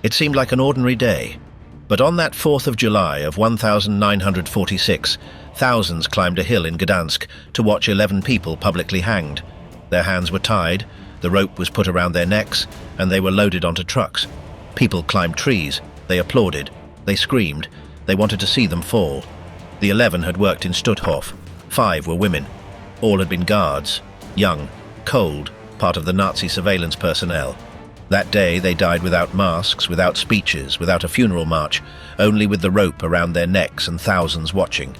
It seemed like an ordinary day. But on that 4th of July of 1946, thousands climbed a hill in Gdansk to watch 11 people publicly hanged. Their hands were tied, the rope was put around their necks, and they were loaded onto trucks. People climbed trees, they applauded, they screamed, they wanted to see them fall. The 11 had worked in Stutthof. 5 were women. All had been guards, young, cold, part of the Nazi surveillance personnel. That day they died without masks, without speeches, without a funeral march, only with the rope around their necks and thousands watching.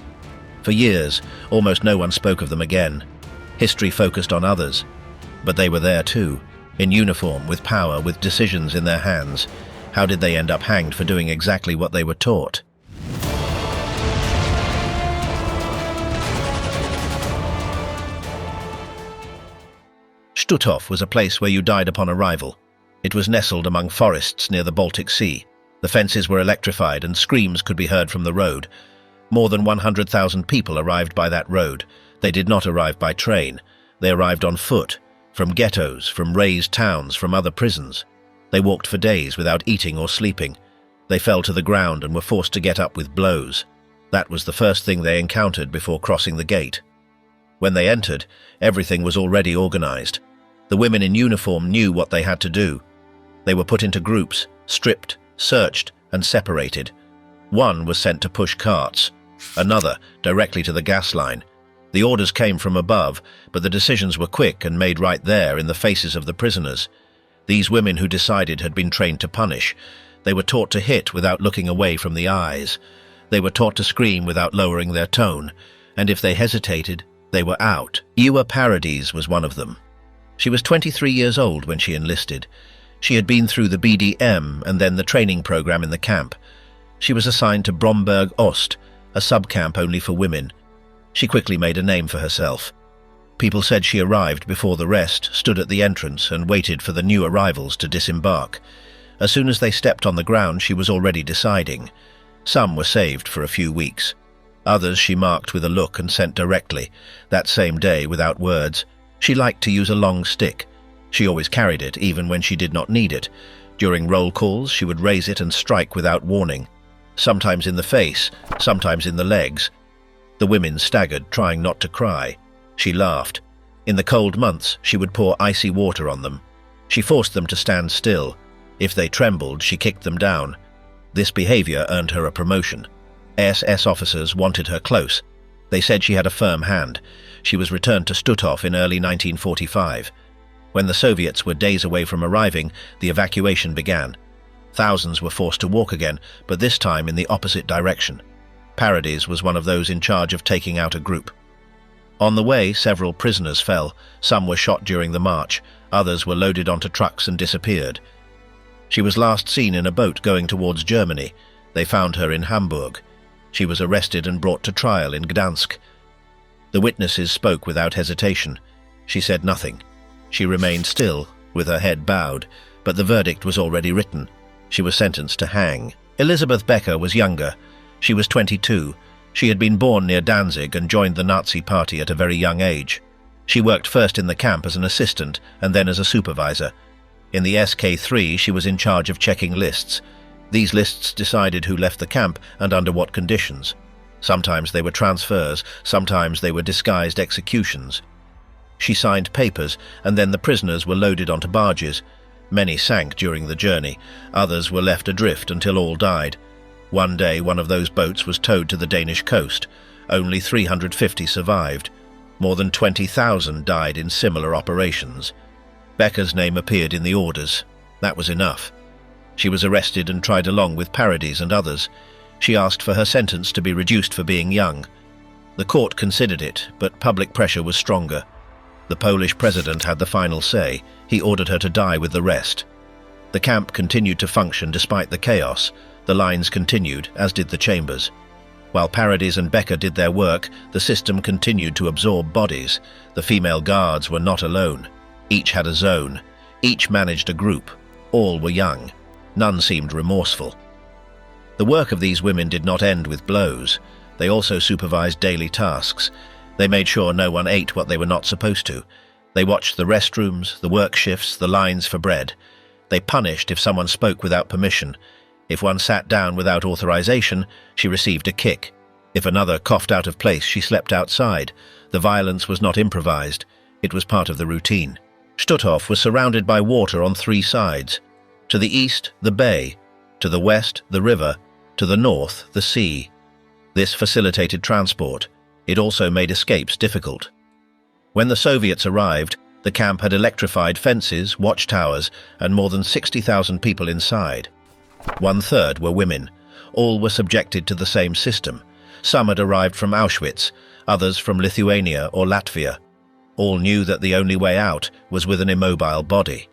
For years, almost no one spoke of them again. History focused on others. But they were there too, in uniform, with power, with decisions in their hands. How did they end up hanged for doing exactly what they were taught? Stutthof was a place where you died upon arrival. It was nestled among forests near the Baltic Sea. The fences were electrified and screams could be heard from the road. More than 100,000 people arrived by that road. They did not arrive by train. They arrived on foot, from ghettos, from razed towns, from other prisons. They walked for days without eating or sleeping. They fell to the ground and were forced to get up with blows. That was the first thing they encountered before crossing the gate. When they entered, everything was already organized. The women in uniform knew what they had to do. They were put into groups, stripped, searched, and separated. One was sent to push carts, another directly to the gas line. The orders came from above, but the decisions were quick and made right there in the faces of the prisoners. These women who decided had been trained to punish. They were taught to hit without looking away from the eyes. They were taught to scream without lowering their tone, and if they hesitated, they were out. Applauded was one of them. She was 23 years old when she enlisted. She had been through the BDM and then the training program in the camp. She was assigned to Bromberg Ost, a sub-camp only for women. She quickly made a name for herself. People said she arrived before the rest, stood at the entrance and waited for the new arrivals to disembark. As soon as they stepped on the ground, she was already deciding. Some were saved for a few weeks. Others she marked with a look and sent directly, that same day without words. She liked to use a long stick. She always carried it, even when she did not need it. During roll calls, she would raise it and strike without warning. Sometimes in the face, sometimes in the legs. The women staggered, trying not to cry. She laughed. In the cold months, she would pour icy water on them. She forced them to stand still. If they trembled, she kicked them down. This behavior earned her a promotion. SS officers wanted her close. They said she had a firm hand. She was returned to Stutthof in early 1945. When the Soviets were days away from arriving, the evacuation began. Thousands were forced to walk again, but this time in the opposite direction. Applauded was one of those in charge of taking out a group. On the way, several prisoners fell. Some were shot during the march. Others were loaded onto trucks and disappeared. She was last seen in a boat going towards Germany. They found her in Hamburg. She was arrested and brought to trial in Gdansk. The witnesses spoke without hesitation. She said nothing. She remained still, with her head bowed, but the verdict was already written. She was sentenced to hang. Elisabeth Becker was younger. She was 22. She had been born near Danzig and joined the Nazi Party at a very young age. She worked first in the camp as an assistant and then as a supervisor. In the SK3, she was in charge of checking lists. These lists decided who left the camp and under what conditions. Sometimes they were transfers, sometimes they were disguised executions. She signed papers, and then the prisoners were loaded onto barges. Many sank during the journey. Others were left adrift until all died. One day, one of those boats was towed to the Danish coast. Only 350 survived. More than 20,000 died in similar operations. Becker's name appeared in the orders. That was enough. She was arrested and tried along with Applauded and others. She asked for her sentence to be reduced for being young. The court considered it, but public pressure was stronger. The Polish president had the final say. He ordered her to die with the rest. The camp continued to function despite the chaos. The lines continued, as did the chambers. While Applauded and Becker did their work, the system continued to absorb bodies. The female guards were not alone. Each had a zone. Each managed a group. All were young. None seemed remorseful. The work of these women did not end with blows. They also supervised daily tasks. They made sure no one ate what they were not supposed to. They watched the restrooms, the work shifts, the lines for bread. They punished if someone spoke without permission. If one sat down without authorization, she received a kick. If another coughed out of place, she slept outside. The violence was not improvised. It was part of the routine. Stutthof was surrounded by water on 3 sides. To the east, the bay. To the west, the river. To the north, the sea. This facilitated transport. It also made escapes difficult. When the Soviets arrived, the camp had electrified fences, watchtowers, and more than 60,000 people inside. 1/3 were women. All were subjected to the same system. Some had arrived from Auschwitz, others from Lithuania or Latvia. All knew that the only way out was with an immobile body.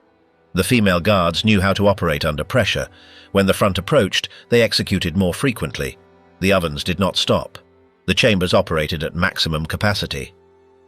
The female guards knew how to operate under pressure. When the front approached, they executed more frequently. The ovens did not stop. The chambers operated at maximum capacity.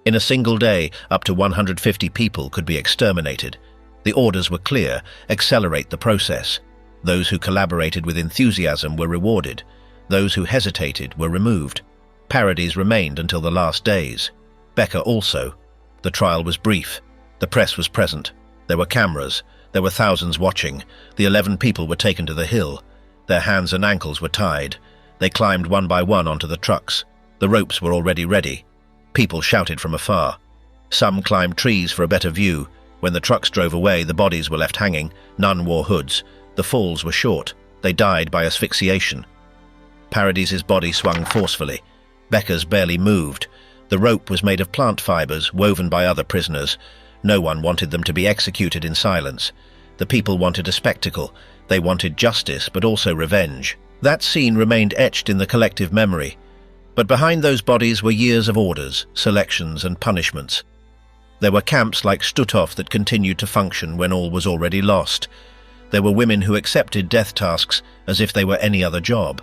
In a single day, up to 150 people could be exterminated. The orders were clear: accelerate the process. Those who collaborated with enthusiasm were rewarded. Those who hesitated were removed. Parodies remained until the last days. Becker also. The trial was brief. The press was present. There were cameras. There were thousands watching. The 11 people were taken to the hill. Their hands and ankles were tied. They climbed one by one onto the trucks. The ropes were already ready. People shouted from afar. Some climbed trees for a better view. When the trucks drove away, the bodies were left hanging. None wore hoods. The falls were short. They died by asphyxiation. Paradis's body swung forcefully. Becker's barely moved. The rope was made of plant fibers woven by other prisoners. No one wanted them to be executed in silence. The people wanted a spectacle. They wanted justice, but also revenge. That scene remained etched in the collective memory. But behind those bodies were years of orders, selections, and punishments. There were camps like Stutthof that continued to function when all was already lost. There were women who accepted death tasks as if they were any other job.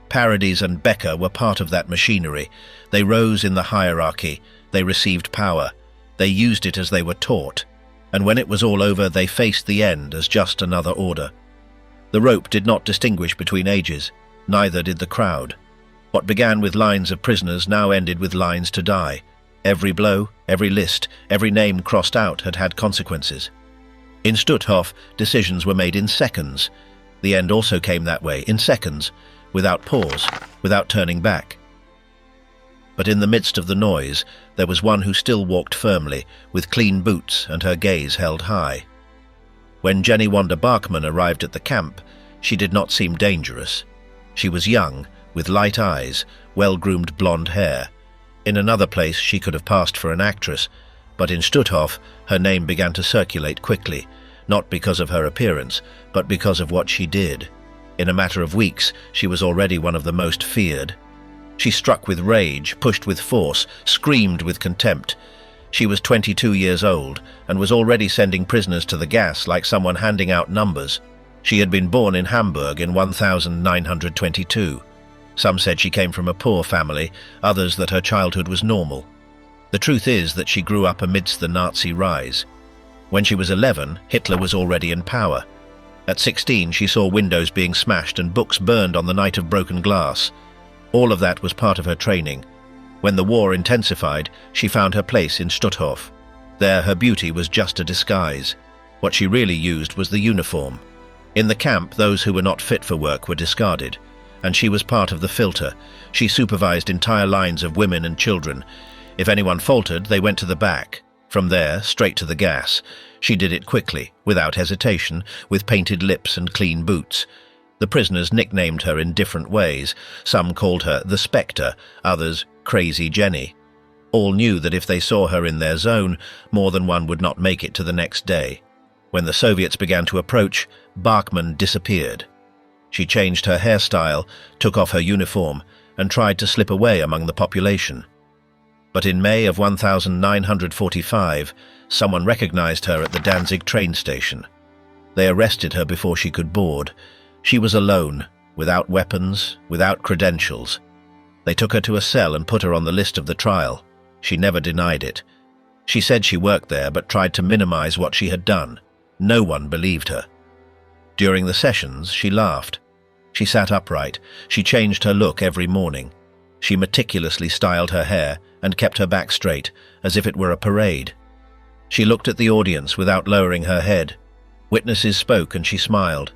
Paradis and Becker were part of that machinery. They rose in the hierarchy. They received power. They used it as they were taught. And when it was all over, they faced the end as just another order. The rope did not distinguish between ages. Neither did the crowd. What began with lines of prisoners now ended with lines to die. Every blow, every list, every name crossed out had had consequences. In Stutthof, decisions were made in seconds. The end also came that way, in seconds, without pause, without turning back. But in the midst of the noise, there was one who still walked firmly, with clean boots and her gaze held high. When Jenny Wanda Bachmann arrived at the camp, she did not seem dangerous. She was young, with light eyes, well-groomed blonde hair. In another place she could have passed for an actress, but in Stutthof her name began to circulate quickly, not because of her appearance, but because of what she did. In a matter of weeks, she was already one of the most feared. She struck with rage, pushed with force, screamed with contempt. She was 22 years old and was already sending prisoners to the gas like someone handing out numbers. She had been born in Hamburg in 1922. Some said she came from a poor family, others that her childhood was normal. The truth is that she grew up amidst the Nazi rise. When she was 11, Hitler was already in power. At 16, she saw windows being smashed and books burned on the night of broken glass. All of that was part of her training. When the war intensified, she found her place in Stutthof. There, her beauty was just a disguise. What she really used was the uniform. In the camp, those who were not fit for work were discarded, and she was part of the filter. She supervised entire lines of women and children. If anyone faltered, they went to the back. From there, straight to the gas. She did it quickly, without hesitation, with painted lips and clean boots. The prisoners nicknamed her in different ways. Some called her the Spectre, others Crazy Jenny. All knew that if they saw her in their zone, more than one would not make it to the next day. When the Soviets began to approach, Bachmann disappeared. She changed her hairstyle, took off her uniform, and tried to slip away among the population. But in May of 1945, someone recognized her at the Danzig train station. They arrested her before she could board. She was alone, without weapons, without credentials. They took her to a cell and put her on the list of the trial. She never denied it. She said she worked there but tried to minimize what she had done. No one believed her. During the sessions, she laughed. She sat upright. She changed her look every morning. She meticulously styled her hair and kept her back straight, as if it were a parade. She looked at the audience without lowering her head. Witnesses spoke and she smiled.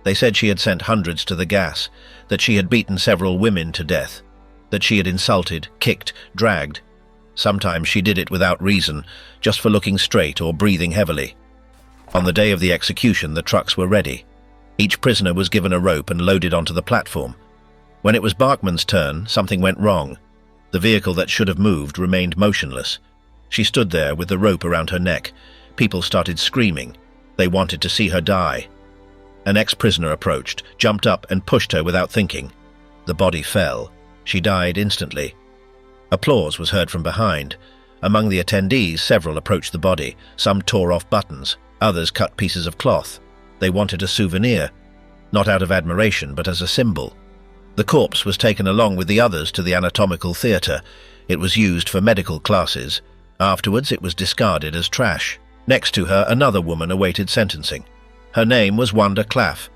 They said she had sent hundreds to the gas, that she had beaten several women to death, that she had insulted, kicked, dragged. Sometimes she did it without reason, just for looking straight or breathing heavily. On the day of the execution, the trucks were ready. Each prisoner was given a rope and loaded onto the platform. When it was Bachmann's turn, something went wrong. The vehicle that should have moved remained motionless. She stood there with the rope around her neck. People started screaming. They wanted to see her die. An ex-prisoner approached, jumped up and pushed her without thinking. The body fell. She died instantly. Applause was heard from behind. Among the attendees, several approached the body. Some tore off buttons. Others cut pieces of cloth. They wanted a souvenir, not out of admiration, but as a symbol. The corpse was taken along with the others to the anatomical theatre. It was used for medical classes. Afterwards, it was discarded as trash. Next to her, another woman awaited sentencing. Her name was Wanda Klaff.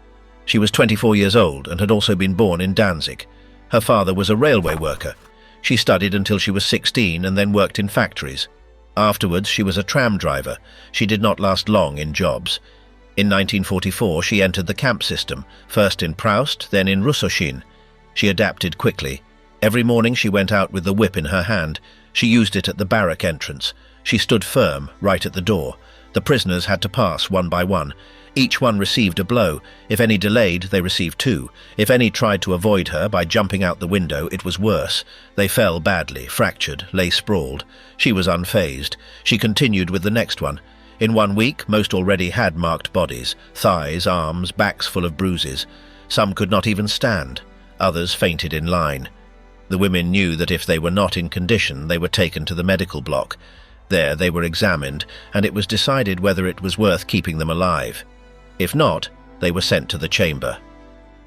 She was 24 years old and had also been born in Danzig. Her father was a railway worker. She studied until she was 16 and then worked in factories. Afterwards, she was a tram driver. She did not last long in jobs. In 1944, she entered the camp system, first in Proust, then in Russoschin. She adapted quickly. Every morning she went out with the whip in her hand. She used it at the barrack entrance. She stood firm, right at the door. The prisoners had to pass one by one. Each one received a blow. If any delayed, they received two. If any tried to avoid her by jumping out the window, it was worse. They fell badly, fractured, lay sprawled. She was unfazed. She continued with the next one. In 1 week, most already had marked bodies, thighs, arms, backs full of bruises. Some could not even stand. Others fainted in line. The women knew that if they were not in condition, they were taken to the medical block. There they were examined, and it was decided whether it was worth keeping them alive. If not, they were sent to the chamber.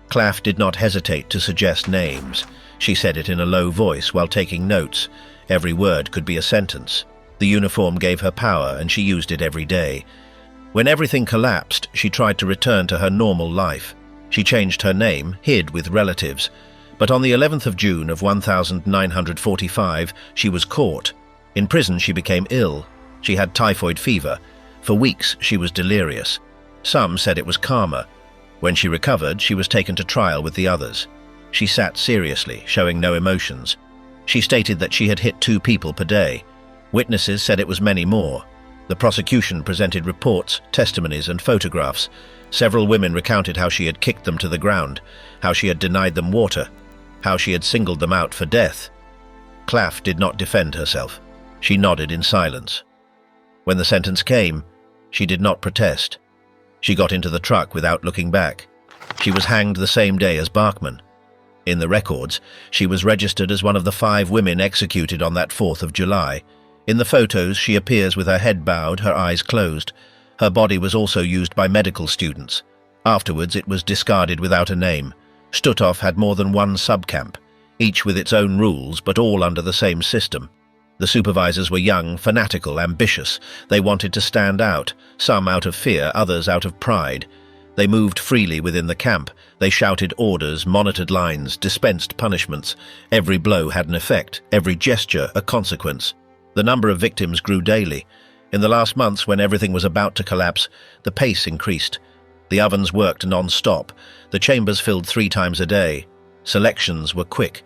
Klaff did not hesitate to suggest names. She said it in a low voice while taking notes. Every word could be a sentence. The uniform gave her power, and she used it every day. When everything collapsed, she tried to return to her normal life. She changed her name, hid with relatives. But on the 11th of June of 1945, she was caught. In prison, she became ill. She had typhoid fever. For weeks, she was delirious. Some said it was karma. When she recovered, she was taken to trial with the others. She sat seriously, showing no emotions. She stated that she had hit 2 people per day. Witnesses said it was many more. The prosecution presented reports, testimonies, and photographs. Several women recounted how she had kicked them to the ground, how she had denied them water, how she had singled them out for death. Klaff did not defend herself. She nodded in silence. When the sentence came, she did not protest. She got into the truck without looking back. She was hanged the same day as Bachmann. In the records, she was registered as one of the 5 women executed on that 4th of July. In the photos, she appears with her head bowed, her eyes closed. Her body was also used by medical students. Afterwards, it was discarded without a name. Stutthof had more than 1 subcamp, each with its own rules, but all under the same system. The supervisors were young, fanatical, ambitious. They wanted to stand out, some out of fear, others out of pride. They moved freely within the camp. They shouted orders, monitored lines, dispensed punishments. Every blow had an effect, every gesture a consequence. The number of victims grew daily. In the last months, when everything was about to collapse, the pace increased. The ovens worked non-stop. The chambers filled 3 times a day. Selections were quick.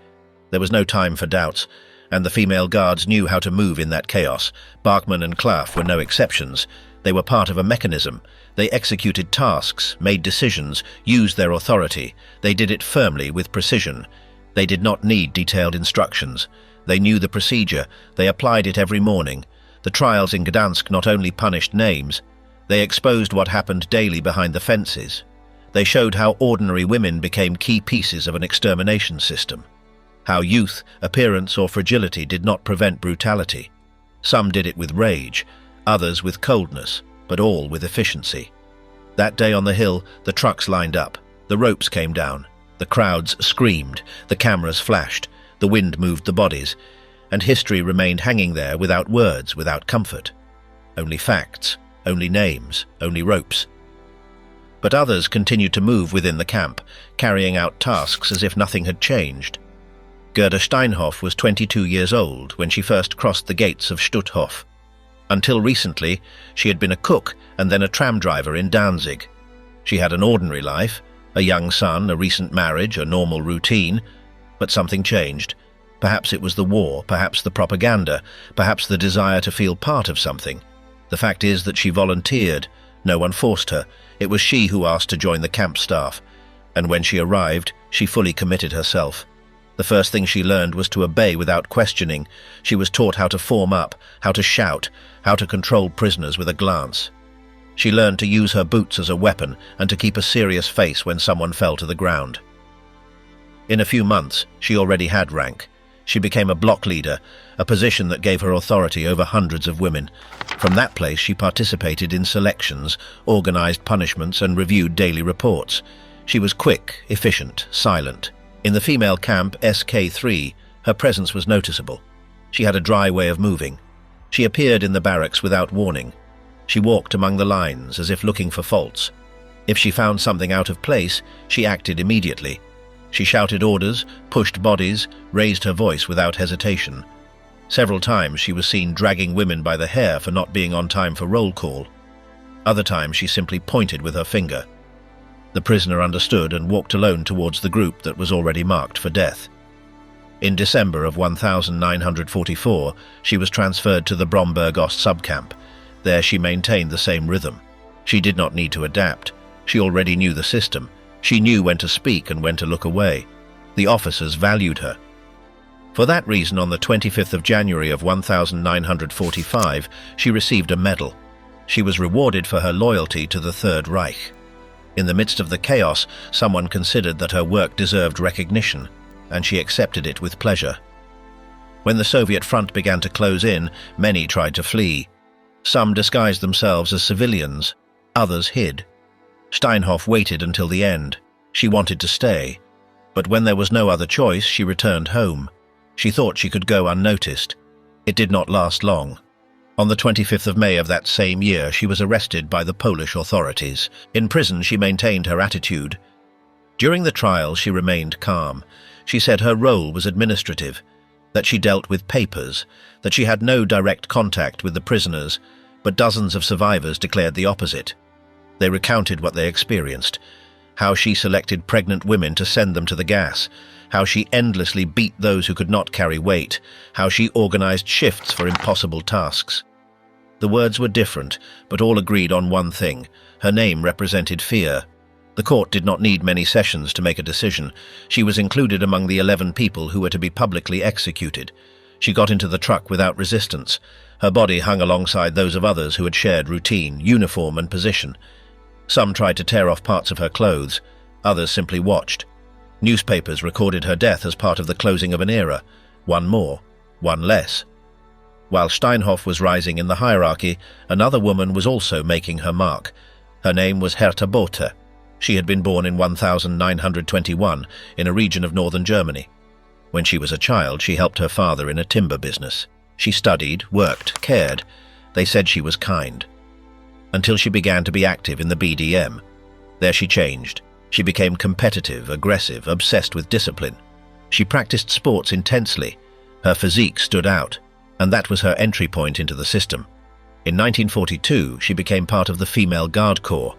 There was no time for doubts, and the female guards knew how to move in that chaos. Bachmann and Klaff were no exceptions. They were part of a mechanism. They executed tasks, made decisions, used their authority. They did it firmly, with precision. They did not need detailed instructions. They knew the procedure. They applied it every morning. The trials in Gdansk not only punished names, they exposed what happened daily behind the fences. They showed how ordinary women became key pieces of an extermination system. How youth, appearance, or fragility did not prevent brutality. Some did it with rage, others with coldness, but all with efficiency. That day on the hill, the trucks lined up. The ropes came down. The crowds screamed. The cameras flashed. The wind moved the bodies. And history remained hanging there without words, without comfort. Only facts, only names, only ropes. But others continued to move within the camp, carrying out tasks as if nothing had changed. Gerda Steinhoff was 22 years old when she first crossed the gates of Stutthof. Until recently, she had been a cook and then a tram driver in Danzig. She had an ordinary life, a young son, a recent marriage, a normal routine, but something changed. Perhaps it was the war, perhaps the propaganda, perhaps the desire to feel part of something. The fact is that she volunteered. No one forced her. It was she who asked to join the camp staff. And when she arrived, she fully committed herself. The first thing she learned was to obey without questioning. She was taught how to form up, how to shout, how to control prisoners with a glance. She learned to use her boots as a weapon and to keep a serious face when someone fell to the ground. In a few months, she already had rank. She became a block leader, a position that gave her authority over hundreds of women. From that place, she participated in selections, organized punishments, and reviewed daily reports. She was quick, efficient, silent. In the female camp SK3, her presence was noticeable. She had a dry way of moving. She appeared in the barracks without warning. She walked among the lines as if looking for faults. If she found something out of place, she acted immediately. She shouted orders, pushed bodies, raised her voice without hesitation. Several times she was seen dragging women by the hair for not being on time for roll call. Other times she simply pointed with her finger. The prisoner understood and walked alone towards the group that was already marked for death. In December of 1944, she was transferred to the Bromberg Ost subcamp. There she maintained the same rhythm. She did not need to adapt. She already knew the system. She knew when to speak and when to look away. The officers valued her. For that reason, on the 25th of January of 1945, she received a medal. She was rewarded for her loyalty to the Third Reich. In the midst of the chaos, someone considered that her work deserved recognition, and she accepted it with pleasure. When the Soviet front began to close in, many tried to flee. Some disguised themselves as civilians, others hid. Stutthof waited until the end. She wanted to stay. But when there was no other choice, she returned home. She thought she could go unnoticed. It did not last long. On the 25th of May of that same year, she was arrested by the Polish authorities. In prison, she maintained her attitude. During the trial, she remained calm. She said her role was administrative, that she dealt with papers, that she had no direct contact with the prisoners, but dozens of survivors declared the opposite. They recounted what they experienced, how she selected pregnant women to send them to the gas, how she endlessly beat those who could not carry weight, how she organized shifts for impossible tasks. The words were different, but all agreed on one thing. Her name represented fear. The court did not need many sessions to make a decision. She was included among the 11 people who were to be publicly executed. She got into the truck without resistance. Her body hung alongside those of others who had shared routine, uniform, and position. Some tried to tear off parts of her clothes. Others simply watched. Newspapers recorded her death as part of the closing of an era. One more, one less. While Stutthof was rising in the hierarchy, another woman was also making her mark. Her name was Hertha Botha. She had been born in 1921 in a region of northern Germany. When she was a child, she helped her father in a timber business. She studied, worked, cared. They said she was kind. Until she began to be active in the BDM. There she changed. She became competitive, aggressive, obsessed with discipline. She practiced sports intensely. Her physique stood out, and that was her entry point into the system. In 1942, she became part of the Female Guard Corps.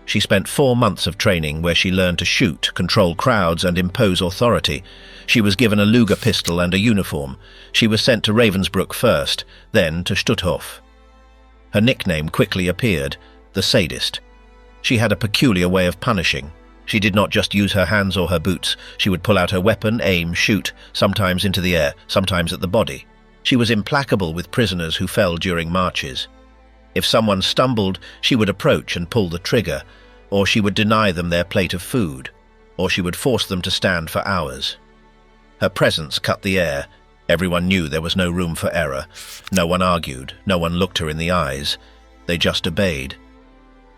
She spent 4 months of training where she learned to shoot, control crowds, and impose authority. She was given a Luger pistol and a uniform. She was sent to Ravensbrück first, then to Stutthof. Her nickname quickly appeared, the Sadist. She had a peculiar way of punishing. She did not just use her hands or her boots. She would pull out her weapon, aim, shoot, sometimes into the air, sometimes at the body. She was implacable with prisoners who fell during marches. If someone stumbled, she would approach and pull the trigger, or she would deny them their plate of food, or she would force them to stand for hours. Her presence cut the air. Everyone knew there was no room for error. No one argued, no one looked her in the eyes. They just obeyed.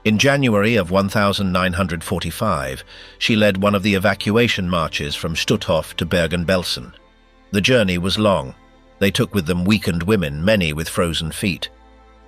In January of 1945, she led one of the evacuation marches from Stutthof to Bergen-Belsen. The journey was long. They took with them weakened women, many with frozen feet.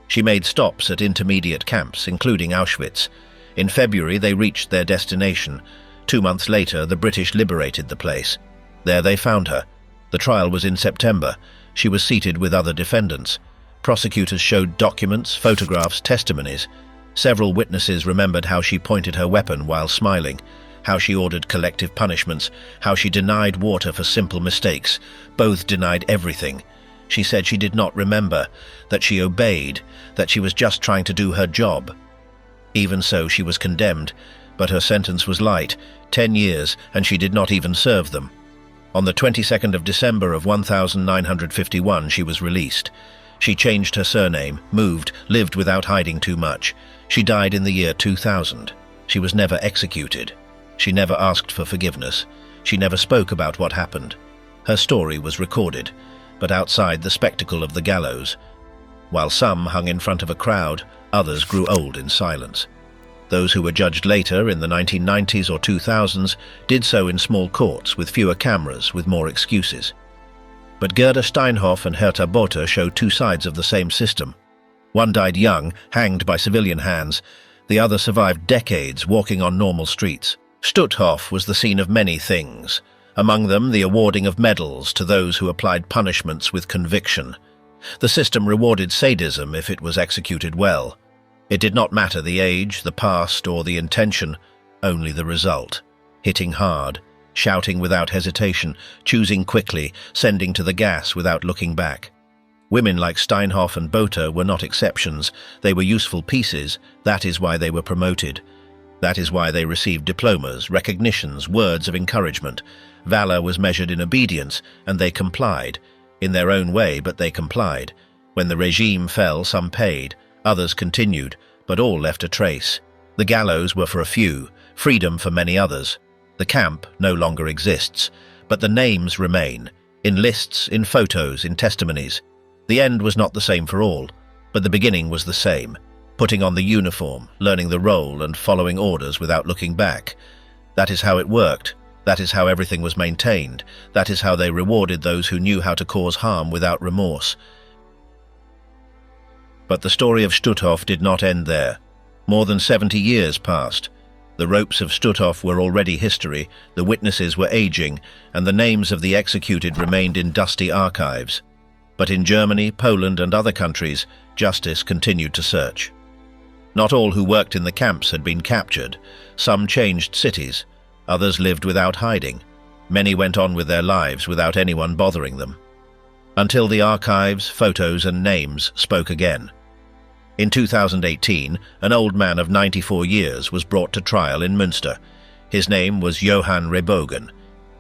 She made stops at intermediate camps, including Auschwitz. In February, they reached their destination. 2 months later, the British liberated the place. There they found her. The trial was in September. She was seated with other defendants. Prosecutors showed documents, photographs, testimonies. Several witnesses remembered how she pointed her weapon while smiling, how she ordered collective punishments, how she denied water for simple mistakes. Both denied everything. She said she did not remember, that she obeyed, that she was just trying to do her job. Even so, she was condemned, but her sentence was light, 10 years, and she did not even serve them. On the 22nd of December of 1951, she was released. She changed her surname, moved, lived without hiding too much. She died in the year 2000. She was never executed. She never asked for forgiveness. She never spoke about what happened. Her story was recorded, but outside the spectacle of the gallows. While some hung in front of a crowd, others grew old in silence. Those who were judged later in the 1990s or 2000s did so in small courts with fewer cameras, with more excuses. But Gerda Steinhoff and Herta Botha show two sides of the same system. One died young, hanged by civilian hands. The other survived decades walking on normal streets. Stutthof was the scene of many things, among them the awarding of medals to those who applied punishments with conviction. The system rewarded sadism if it was executed well. It did not matter the age, the past, or the intention, only the result. Hitting hard, shouting without hesitation, choosing quickly, sending to the gas without looking back. Women like Steinhoff and Botha were not exceptions. They were useful pieces. That is why they were promoted. That is why they received diplomas, recognitions, words of encouragement. Valor was measured in obedience, and they complied. In their own way, but they complied. When the regime fell, some paid. Others continued, but all left a trace. The gallows were for a few, freedom for many others. The camp no longer exists, but the names remain, in lists, in photos, in testimonies. The end was not the same for all, but the beginning was the same. Putting on the uniform, learning the role, and following orders without looking back. That is how it worked. That is how everything was maintained. That is how they rewarded those who knew how to cause harm without remorse. But the story of Stutthof did not end there. More than 70 years passed. The ropes of Stutthof were already history, the witnesses were aging, and the names of the executed remained in dusty archives. But in Germany, Poland, and other countries, justice continued to search. Not all who worked in the camps had been captured. Some changed cities. Others lived without hiding. Many went on with their lives without anyone bothering them. Until the archives, photos, and names spoke again. In 2018, an old man of 94 years was brought to trial in Münster. His name was Johann Rehbogen.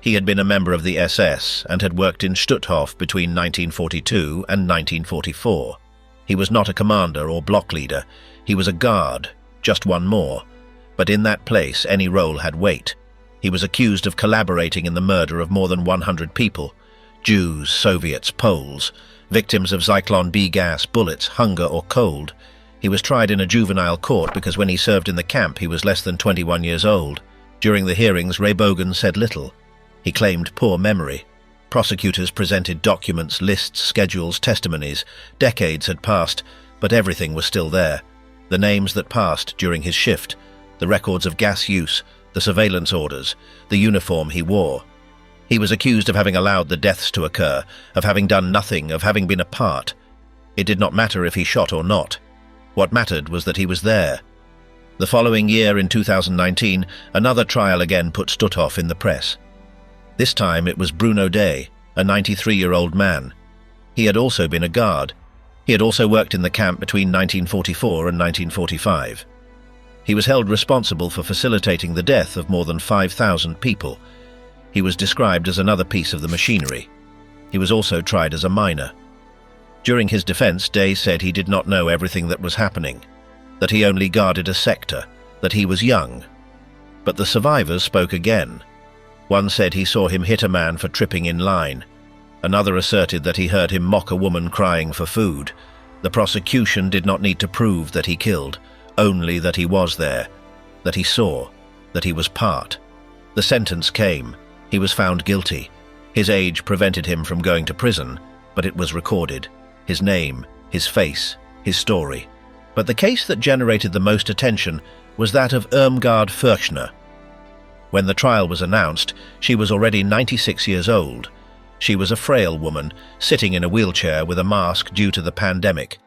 He had been a member of the SS and had worked in Stutthof between 1942 and 1944. He was not a commander or block leader. He was a guard, just one more. But in that place, any role had weight. He was accused of collaborating in the murder of more than 100 people. Jews, Soviets, Poles, victims of Zyklon B gas, bullets, hunger or cold. He was tried in a juvenile court because when he served in the camp he was less than 21 years old. During the hearings, Rehbogen said little. He claimed poor memory. Prosecutors presented documents, lists, schedules, testimonies. Decades had passed, but everything was still there. The names that passed during his shift, the records of gas use, the surveillance orders, the uniform he wore. He was accused of having allowed the deaths to occur, of having done nothing, of having been a part. It did not matter if he shot or not. What mattered was that he was there. The following year, in 2019, another trial again put Stutthof in the press. This time it was Bruno Day, a 93-year-old man. He had also been a guard. He had also worked in the camp between 1944 and 1945. He was held responsible for facilitating the death of more than 5,000 people. He was described as another piece of the machinery. He was also tried as a minor. During his defense, Day said he did not know everything that was happening, that he only guarded a sector, that he was young. But the survivors spoke again. One said he saw him hit a man for tripping in line. Another asserted that he heard him mock a woman crying for food. The prosecution did not need to prove that he killed, only that he was there, that he saw, that he was part. The sentence came. He was found guilty. His age prevented him from going to prison, but it was recorded. His name, his face, his story. But the case that generated the most attention was that of Irmgard Fürchner. When the trial was announced, she was already 96 years old. She was a frail woman, sitting in a wheelchair with a mask due to the pandemic.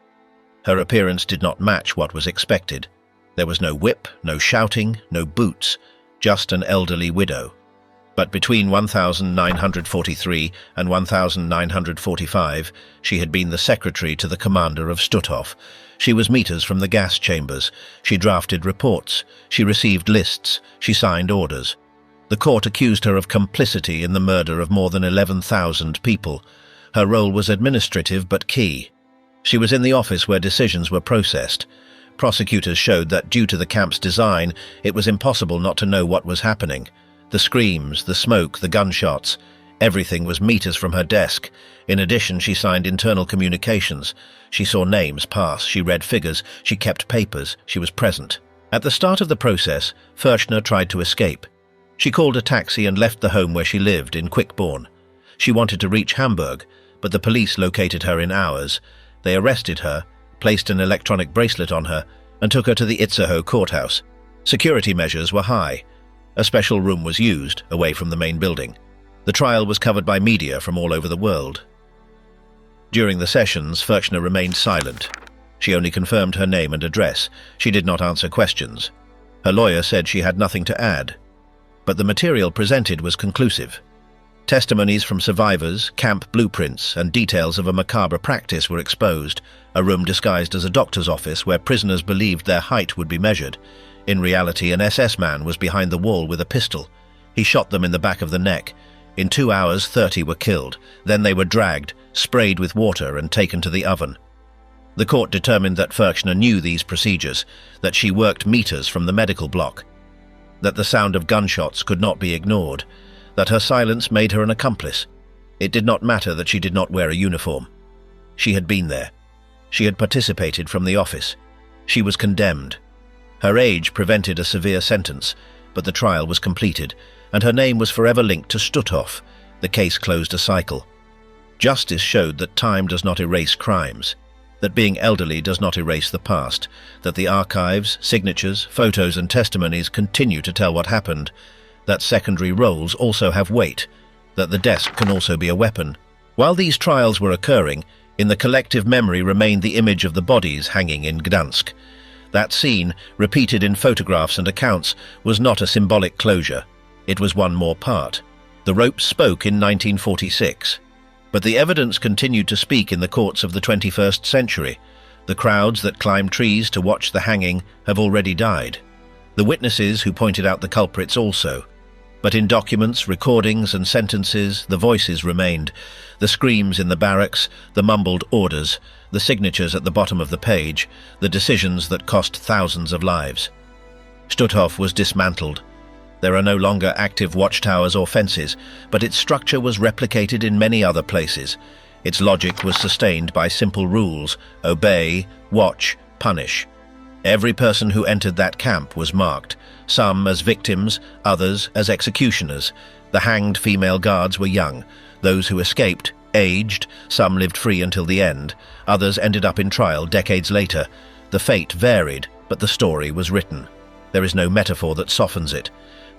Her appearance did not match what was expected. There was no whip, no shouting, no boots, just an elderly widow. But between 1943 and 1945, she had been the secretary to the commander of Stutthof. She was meters from the gas chambers. She drafted reports. She received lists. She signed orders. The court accused her of complicity in the murder of more than 11,000 people. Her role was administrative but key. She was in the office where decisions were processed. Prosecutors showed that due to the camp's design, it was impossible not to know what was happening. The screams, the smoke, the gunshots, everything was meters from her desk. In addition, she signed internal communications. She saw names pass, she read figures, she kept papers, she was present. At the start of the process, Furchner tried to escape. She called a taxi and left the home where she lived in Quickborn. She wanted to reach Hamburg, but the police located her in hours. They arrested her, placed an electronic bracelet on her, and took her to the Itzehoe courthouse. Security measures were high. A special room was used, away from the main building. The trial was covered by media from all over the world. During the sessions, Furchner remained silent. She only confirmed her name and address. She did not answer questions. Her lawyer said she had nothing to add. But the material presented was conclusive. Testimonies from survivors, camp blueprints, and details of a macabre practice were exposed, a room disguised as a doctor's office where prisoners believed their height would be measured. In reality, an SS man was behind the wall with a pistol. He shot them in the back of the neck. In 2 hours, 30 were killed. Then they were dragged, sprayed with water, and taken to the oven. The court determined that Furchner knew these procedures, that she worked meters from the medical block, that the sound of gunshots could not be ignored, that her silence made her an accomplice. It did not matter that she did not wear a uniform. She had been there. She had participated from the office. She was condemned. Her age prevented a severe sentence, but the trial was completed, and her name was forever linked to Stutthof. The case closed a cycle. Justice showed that time does not erase crimes, that being elderly does not erase the past, that the archives, signatures, photos and testimonies continue to tell what happened, that secondary roles also have weight, that the desk can also be a weapon. While these trials were occurring, in the collective memory remained the image of the bodies hanging in Gdansk. That scene, repeated in photographs and accounts, was not a symbolic closure. It was one more part. The ropes spoke in 1946. But the evidence continued to speak in the courts of the 21st century. The crowds that climbed trees to watch the hanging have already died. The witnesses who pointed out the culprits also. But in documents, recordings and sentences, the voices remained. The screams in the barracks, the mumbled orders, the signatures at the bottom of the page, the decisions that cost thousands of lives. Stutthof was dismantled. There are no longer active watchtowers or fences, but its structure was replicated in many other places. Its logic was sustained by simple rules: obey, watch, punish. Every person who entered that camp was marked, some as victims, others as executioners. The hanged female guards were young. Those who escaped, aged. Some lived free until the end. Others ended up in trial decades later. The fate varied, but the story was written. There is no metaphor that softens it.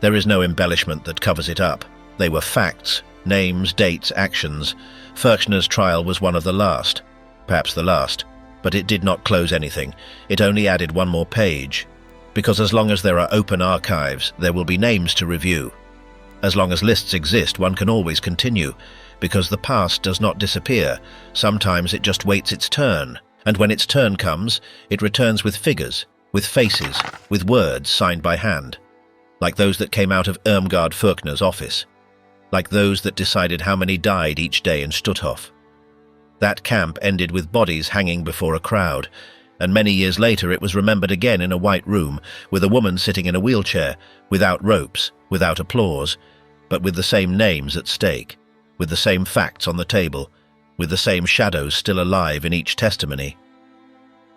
There is no embellishment that covers it up. They were facts, names, dates, actions. Furchner's trial was one of the last, perhaps the last, but it did not close anything. It only added one more page. Because as long as there are open archives, there will be names to review. As long as lists exist, one can always continue, because the past does not disappear. Sometimes it just waits its turn, and when its turn comes, it returns with figures, with faces, with words signed by hand. Like those that came out of Irmgard Furchner's office, like those that decided how many died each day in Stutthof. That camp ended with bodies hanging before a crowd, and many years later it was remembered again in a white room, with a woman sitting in a wheelchair, without ropes, without applause, but with the same names at stake, with the same facts on the table, with the same shadows still alive in each testimony.